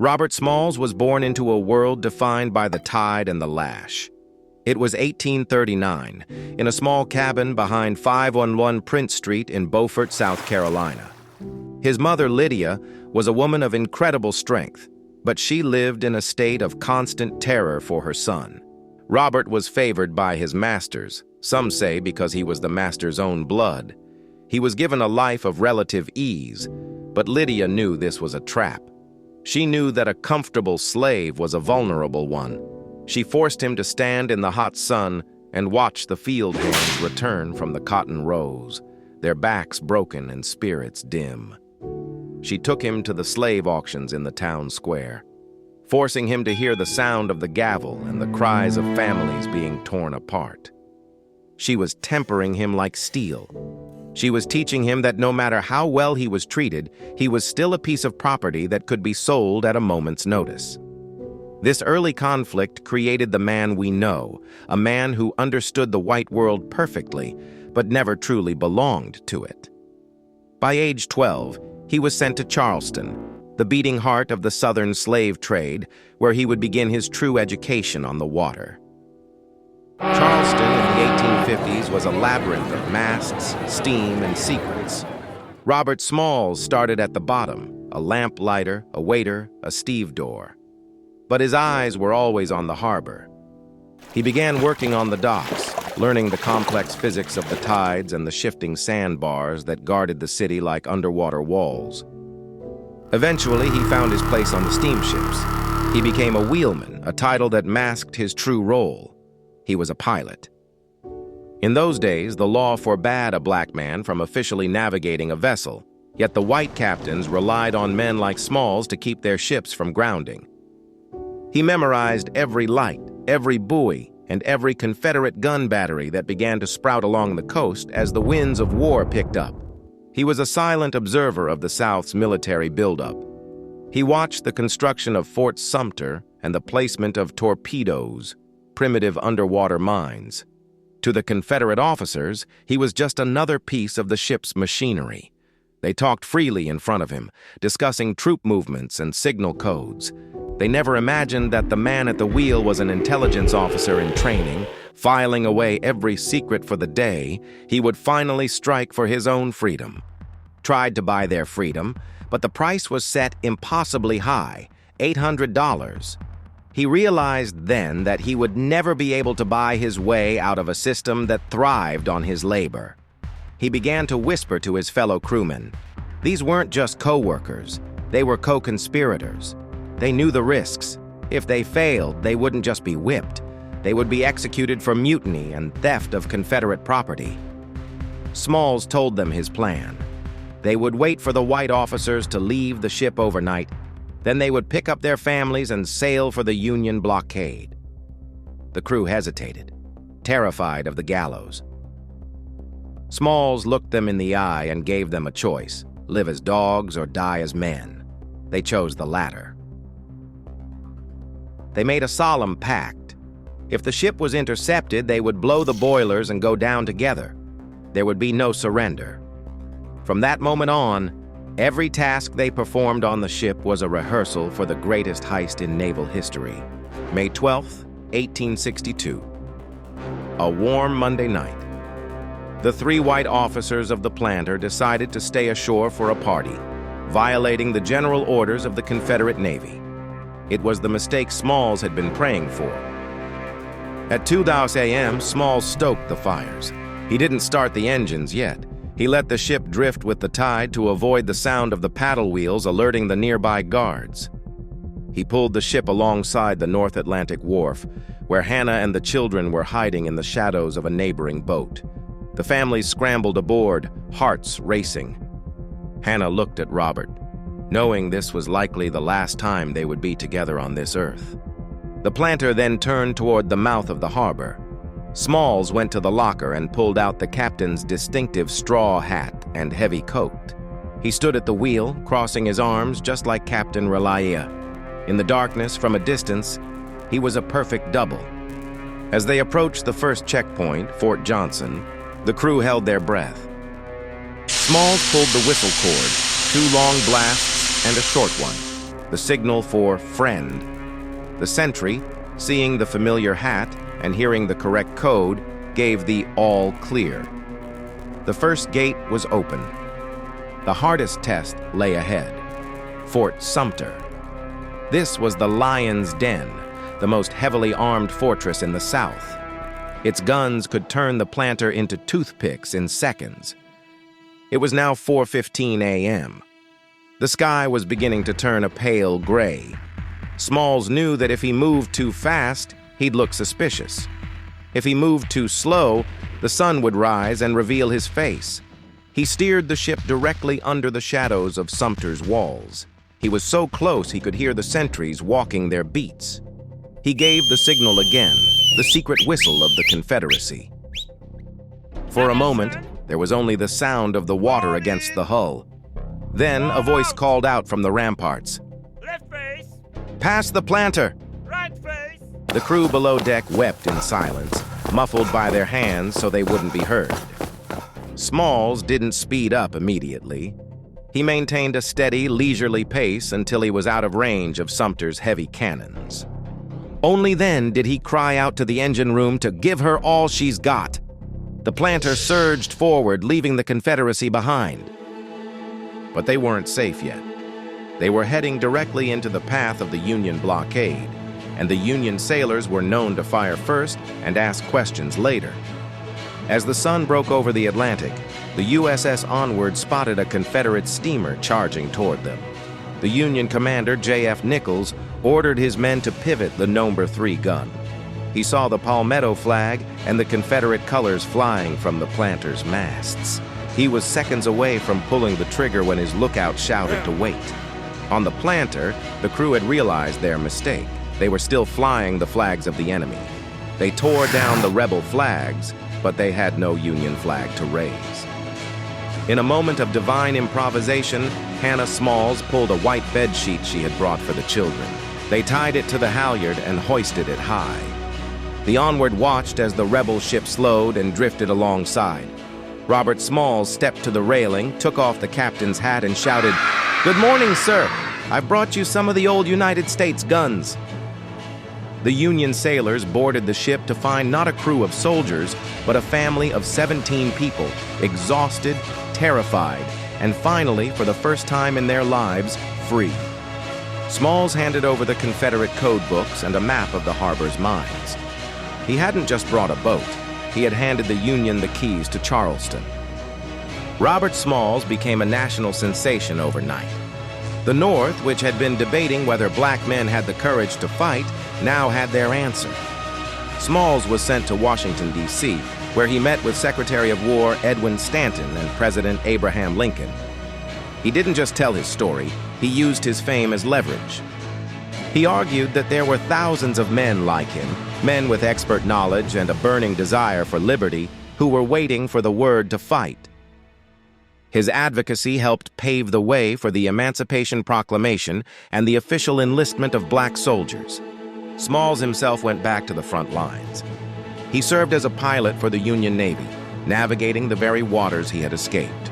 Robert Smalls was born into a world defined by the tide and the lash. It was 1839, in a small cabin behind 511 Prince Street in Beaufort, South Carolina. His mother, Lydia, was a woman of incredible strength, but she lived in a state of constant terror for her son. Robert was favored by his masters, some say because he was the master's own blood. He was given a life of relative ease, but Lydia knew this was a trap. She knew that a comfortable slave was a vulnerable one. She forced him to stand in the hot sun and watch the field hands return from the cotton rows, their backs broken and spirits dim. She took him to the slave auctions in the town square, forcing him to hear the sound of the gavel and the cries of families being torn apart. She was tempering him like steel. She was teaching him that no matter how well he was treated, he was still a piece of property that could be sold at a moment's notice. This early conflict created the man we know, a man who understood the white world perfectly, but never truly belonged to it. By age 12, he was sent to Charleston, the beating heart of the Southern slave trade, where he would begin his true education on the water. Charleston in the 1850s was a labyrinth of masts, steam, and secrets. Robert Smalls started at the bottom, a lamplighter, a waiter, a stevedore. But his eyes were always on the harbor. He began working on the docks, learning the complex physics of the tides and the shifting sandbars that guarded the city like underwater walls. Eventually, he found his place on the steamships. He became a wheelman, a title that masked his true role. He was a pilot. In those days, the law forbade a black man from officially navigating a vessel, yet the white captains relied on men like Smalls to keep their ships from grounding. He memorized every light, every buoy, and every Confederate gun battery that began to sprout along the coast as the winds of war picked up. He was a silent observer of the South's military buildup. He watched the construction of Fort Sumter and the placement of torpedoes, primitive underwater mines. To the Confederate officers, he was just another piece of the ship's machinery. They talked freely in front of him, discussing troop movements and signal codes. They never imagined that the man at the wheel was an intelligence officer in training, filing away every secret for the day he would finally strike for his own freedom. Tried to buy their freedom, but the price was set impossibly high, $800. He realized then that he would never be able to buy his way out of a system that thrived on his labor. He began to whisper to his fellow crewmen. These weren't just co-workers, they were co-conspirators. They knew the risks. If they failed, they wouldn't just be whipped. They would be executed for mutiny and theft of Confederate property. Smalls told them his plan. They would wait for the white officers to leave the ship overnight. Then they would pick up their families and sail for the Union blockade. The crew hesitated, terrified of the gallows. Smalls looked them in the eye and gave them a choice: live as dogs or die as men. They chose the latter. They made a solemn pact. If the ship was intercepted, they would blow the boilers and go down together. There would be no surrender. From that moment on, every task they performed on the ship was a rehearsal for the greatest heist in naval history. May 12, 1862. A warm Monday night. The three white officers of the planter decided to stay ashore for a party, violating the general orders of the Confederate Navy. It was the mistake Smalls had been praying for. At 2:00 a.m., Smalls stoked the fires. He didn't start the engines yet. He let the ship drift with the tide to avoid the sound of the paddle wheels alerting the nearby guards. He pulled the ship alongside the North Atlantic wharf, where Hannah and the children were hiding in the shadows of a neighboring boat. The families scrambled aboard, hearts racing. Hannah looked at Robert, knowing this was likely the last time they would be together on this earth. The planter then turned toward the mouth of the harbor. Smalls went to the locker and pulled out the captain's distinctive straw hat and heavy coat. He stood at the wheel, crossing his arms just like Captain Relia. In the darkness, from a distance, he was a perfect double. As they approached the first checkpoint, Fort Johnson, the crew held their breath. Smalls pulled the whistle cord, 2 long blasts and a short one. the signal for friend. The sentry, seeing the familiar hat and hearing the correct code, gave the all clear. The first gate was open. The hardest test lay ahead: Fort Sumter. This was the Lion's Den, the most heavily armed fortress in the South. Its guns could turn the planter into toothpicks in seconds. It was now 4:15 a.m. The sky was beginning to turn a pale gray. Smalls knew that if he moved too fast, he'd look suspicious. If he moved too slow, the sun would rise and reveal his face. He steered the ship directly under the shadows of Sumter's walls. He was so close he could hear the sentries walking their beats. He gave the signal again, the secret whistle of the Confederacy. For a moment, there was only the sound of the water against the hull. Then a voice called out from the ramparts. Left face! "Pass the planter!" Right face! The crew below deck wept in silence, muffled by their hands so they wouldn't be heard. Smalls didn't speed up immediately. He maintained a steady, leisurely pace until he was out of range of Sumter's heavy cannons. Only then did he cry out to the engine room to give her all she's got. The planter surged forward, leaving the Confederacy behind. But they weren't safe yet. They were heading directly into the path of the Union blockade, and the Union sailors were known to fire first and ask questions later. As the sun broke over the Atlantic, the USS Onward spotted a Confederate steamer charging toward them. The Union commander, J.F. Nichols, ordered his men to pivot the No. 3 gun. He saw the Palmetto flag and the Confederate colors flying from the planter's masts. He was seconds away from pulling the trigger when his lookout shouted to wait. On the planter, the crew had realized their mistake. They were still flying the flags of the enemy. They tore down the rebel flags, but they had no Union flag to raise. In a moment of divine improvisation, Hannah Smalls pulled a white bedsheet she had brought for the children. They tied it to the halyard and hoisted it high. The Onward watched as the rebel ship slowed and drifted alongside. RobertSmalls stepped to the railing, took off the captain's hat, and shouted, "Good morning, sir. I've brought you some of the old United States guns." The Union sailors boarded the ship to find not a crew of soldiers, but a family of 17 people, exhausted, terrified, and finally, for the first time in their lives, free. Smalls handed over the Confederate code books and a map of the harbor's mines. He hadn't just brought a boat. He had handed the Union the keys to Charleston. RobertSmalls became a national sensation overnight. The North, which had been debating whether black men had the courage to fight, now had their answer. Smalls was sent to Washington, D.C., where he met with Secretary of War Edwin Stanton and President Abraham Lincoln. He didn't just tell his story, he used his fame as leverage. He argued that there were thousands of men like him, men with expert knowledge and a burning desire for liberty, who were waiting for the word to fight. His advocacy helped pave the way for the Emancipation Proclamation and the official enlistment of black soldiers. Smalls himself went back to the front lines. He served as a pilot for the Union Navy, navigating the very waters he had escaped.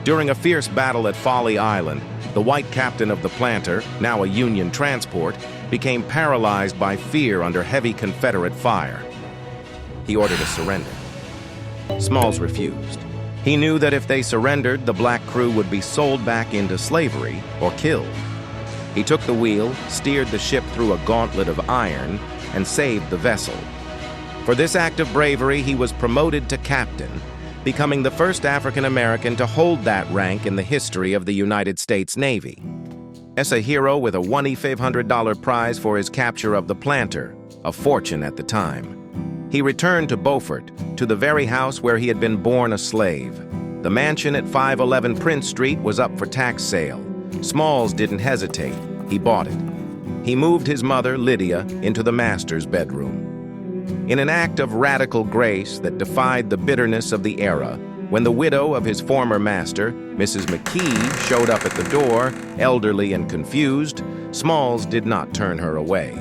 During a fierce battle at Folly Island, the white captain of the planter, now a Union transport, became paralyzed by fear under heavy Confederate fire. He ordered a surrender. Smalls refused. He knew that if they surrendered, the black crew would be sold back into slavery or killed. He took the wheel, steered the ship through a gauntlet of iron, and saved the vessel. For this act of bravery, he was promoted to captain, becoming the first African American to hold that rank in the history of the United States Navy. As a hero with a $2,500 prize for his capture of the planter, a fortune at the time. He returned to Beaufort, to the very house where he had been born a slave. The mansion at 511 Prince Street was up for tax sale. Smalls didn't hesitate. He bought it. He moved his mother, Lydia, into the master's bedroom. In an act of radical grace that defied the bitterness of the era, when the widow of his former master, Mrs. McKee, showed up at the door, elderly and confused, Smalls did not turn her away.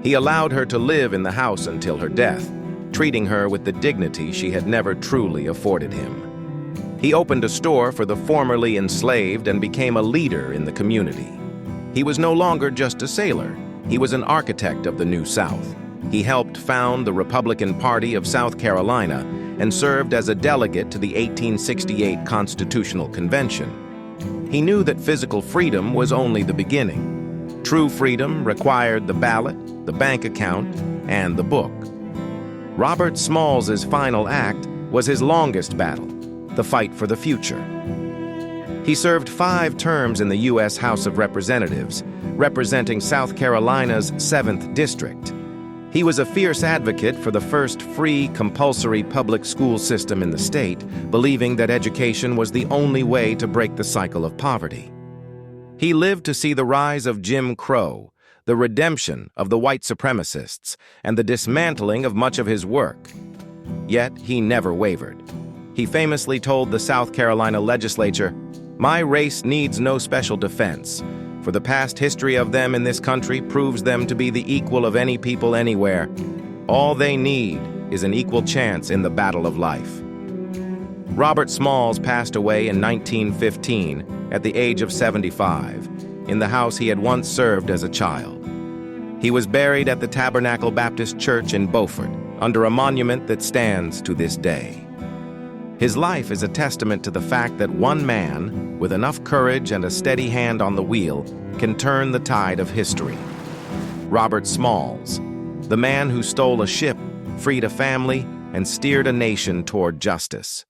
He allowed her to live in the house until her death, treating her with the dignity she had never truly afforded him. He opened a store for the formerly enslaved and became a leader in the community. He was no longer just a sailor. He was an architect of the New South. He helped found the Republican Party of South Carolina and served as a delegate to the 1868 Constitutional Convention. He knew that physical freedom was only the beginning. True freedom required the ballot, the bank account, and the book. RobertSmalls' final act was his longest battle, the fight for the future. He served 5 terms in the U.S. House of Representatives, representing South Carolina's 7th District. He was a fierce advocate for the first free, compulsory public school system in the state, believing that education was the only way to break the cycle of poverty. He lived to see the rise of Jim Crow, the redemption of the white supremacists, and the dismantling of much of his work. Yet he never wavered. He famously told the South Carolina legislature, "My race needs no special defense, for the past history of them in this country proves them to be the equal of any people anywhere. All they need is an equal chance in the battle of life." RobertSmalls passed away in 1915 at the age of 75, in the house he had once served as a child. He was buried at the Tabernacle Baptist Church in Beaufort, under a monument that stands to this day. His life is a testament to the fact that one man, with enough courage and a steady hand on the wheel, can turn the tide of history. RobertSmalls, the man who stole a ship, freed a family, and steered a nation toward justice.